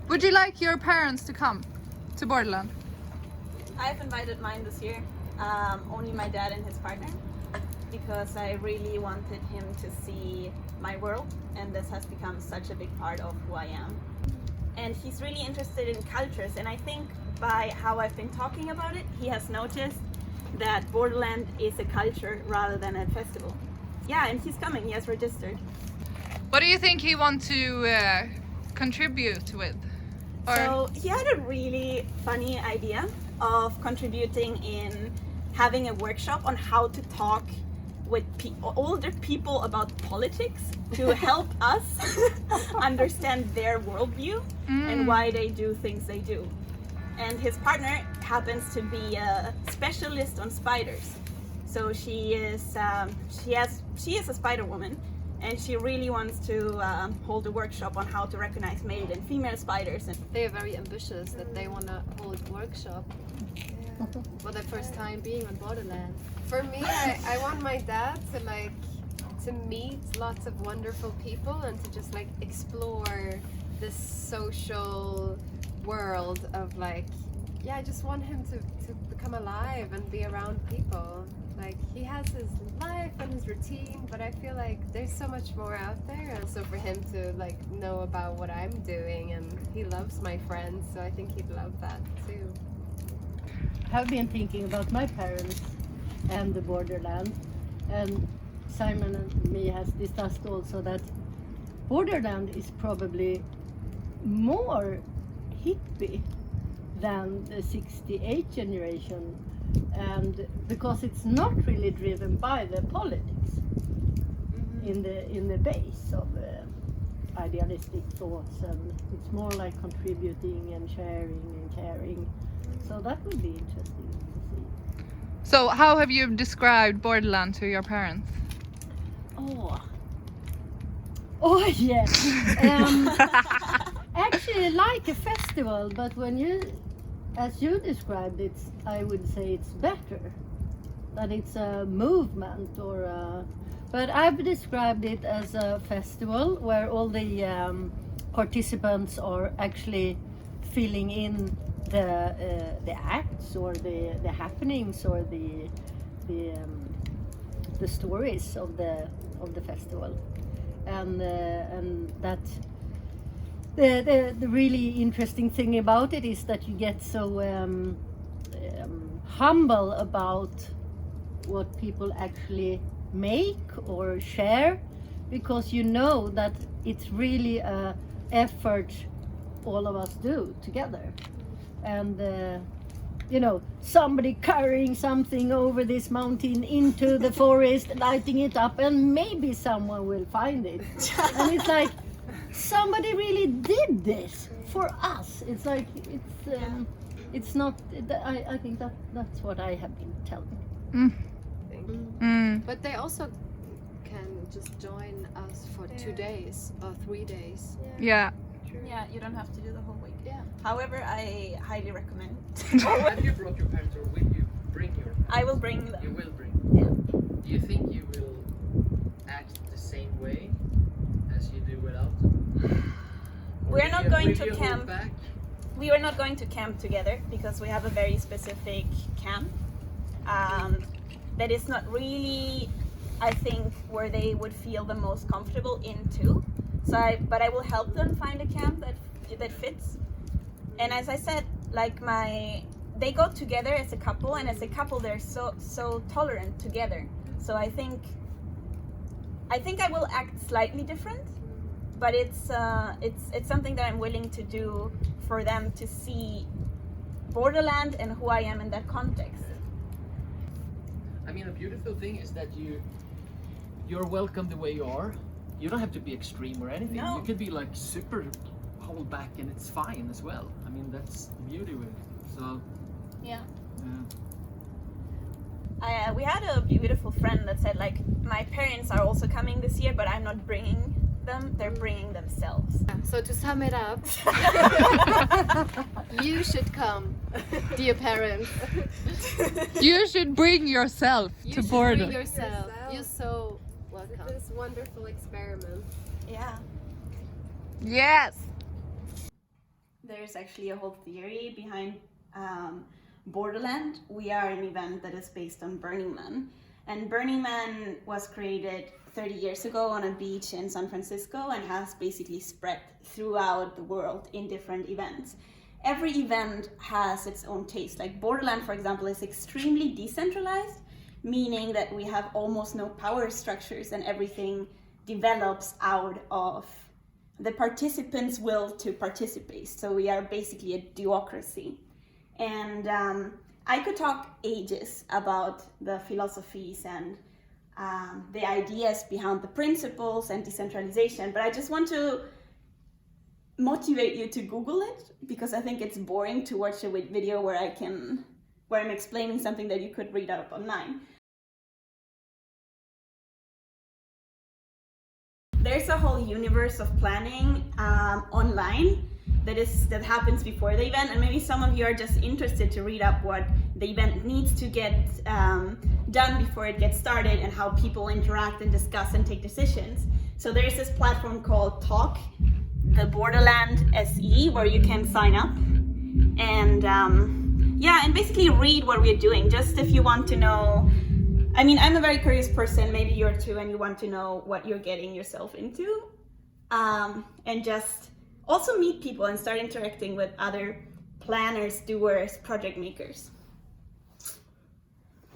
Would you like your parents to come to Borderland? I've invited mine this year, only my dad and his partner, because I really wanted him to see my world, and this has become such a big part of who I am. And he's really interested in cultures, and I think by how I've been talking about it, he has noticed that Borderland is a culture rather than a festival. Yeah, and he's coming, he has registered. What do you think he wants to contribute with? Or... So he had a really funny idea of contributing in having a workshop on how to talk with older people about politics to help us understand their worldview and why they do things they do. And his partner happens to be a specialist on spiders. So she is a spider woman, and she really wants to hold a workshop on how to recognize male and female spiders. And they are very ambitious that they want to hold a workshop for the first time being on Borderland. For me, I want my dad to meet lots of wonderful people and to just explore this social world of I just want him to become alive and be around people. He has his life and his routine, but I feel there's so much more out there. And so for him to know about what I'm doing, and he loves my friends, so I think he'd love that too. I've been thinking about my parents and the Borderland, and Simon and me has discussed also that Borderland is probably more hippie than the 68 generation, and because it's not really driven by the politics in the base of idealistic thoughts, and it's more like contributing and sharing and caring. So that would be interesting to see. So how have you described Borderland to your parents? Oh yes. Actually, like a festival, but as you described it, I would say it's better. That it's a movement but I've described it as a festival where all the participants are actually filling in the acts or the happenings or the stories of the festival, and that the really interesting thing about it is that you get so humble about what people actually make or share, because you know that it's really a effort all of us do together. And somebody carrying something over this mountain into the forest, lighting it up, and maybe someone will find it. And it's somebody really did this for us. It's it's not. I think that's what I have been telling. But they also can just join us for 2 days or 3 days. Yeah. yeah, you don't have to do the whole week. Yeah. However, I highly recommend. Have you brought your parents, or will you bring your parents? I will bring them. You will bring. Yeah. Do you think you will act the same way as you do without them? Or We're will not you- going will to you hold camp. back? We are not going to camp together because we have a very specific camp that is not really, I think, where they would feel the most comfortable into. But I will help them find a camp that fits. And as I said, they go together as a couple, and as a couple they're so tolerant together. So I think I will act slightly different, but it's something that I'm willing to do for them to see Borderland and who I am in that context. I mean, a beautiful thing is that you're welcome the way you are. You don't have to be extreme or anything. No. You could be super hold back, and it's fine as well. I mean, that's the beauty with it. So Yeah. yeah. We had a beautiful friend that said my parents are also coming this year, but I'm not bringing them. They're bringing themselves. So to sum it up, you should come, dear parents. You should bring yourself You to should Borderland. bring yourself. You're so welcome. This wonderful experiment. Yeah. Yes. There's actually a whole theory behind Borderland. We are an event that is based on Burning Man. And Burning Man was created 30 years ago on a beach in San Francisco and has basically spread throughout the world in different events. Every event has its own taste. Like Borderland, for example, is extremely decentralized, meaning that we have almost no power structures and everything develops out of the participants' will to participate. So we are basically a duocracy. And I could talk ages about the philosophies and the ideas behind the principles and decentralization, but I just want to motivate you to Google it, because I think it's boring to watch a video where I'm explaining something that you could read up online. There's a whole universe of planning online that happens before the event, and maybe some of you are just interested to read up what the event needs to get done before it gets started and how people interact and discuss and take decisions. So there's this platform called Talk, the Borderland SE, where you can sign up and and basically read what we're doing, just if you want to know. I mean, I'm a very curious person, maybe you're too, and you want to know what you're getting yourself into, and just also meet people and start interacting with other planners, doers, project makers.